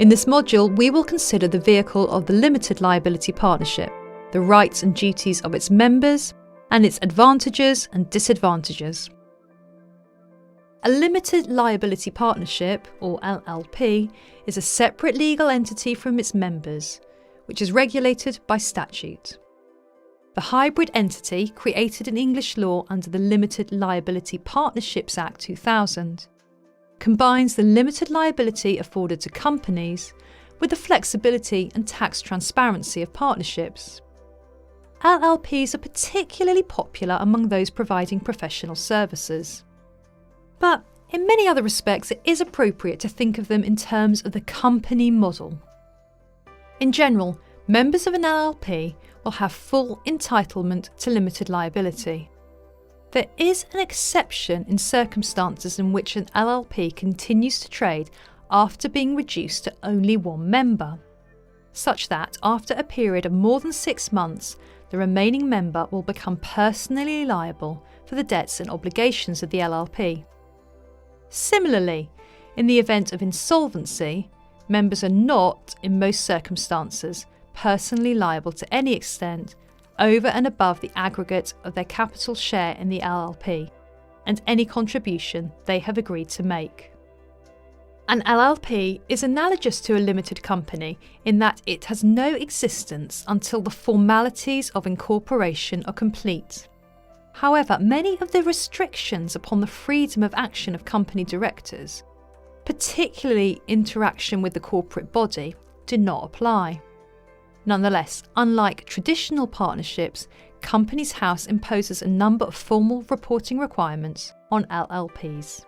In this module, we will consider the vehicle of the limited liability partnership, the rights and duties of its members, and its advantages and disadvantages. A limited liability partnership, or LLP, is a separate legal entity from its members, which is regulated by statute. The hybrid entity, created in English law under the Limited Liability Partnerships Act 2000, combines the limited liability afforded to companies with the flexibility and tax transparency of partnerships. LLPs are particularly popular among those providing professional services. But in many other respects, it is appropriate to think of them in terms of the company model. In general, members of an LLP will have full entitlement to limited liability. There is an exception in circumstances in which an LLP continues to trade after being reduced to only one member, such that after a period of more than 6 months, the remaining member will become personally liable for the debts and obligations of the LLP. Similarly, in the event of insolvency, members are not, in most circumstances, personally liable to any extent over and above the aggregate of their capital share in the LLP and any contribution they have agreed to make. An LLP is analogous to a limited company in that it has no existence until the formalities of incorporation are complete. However, many of the restrictions upon the freedom of action of company directors, particularly interaction with the corporate body, do not apply. Nonetheless, unlike traditional partnerships, Companies House imposes a number of formal reporting requirements on LLPs.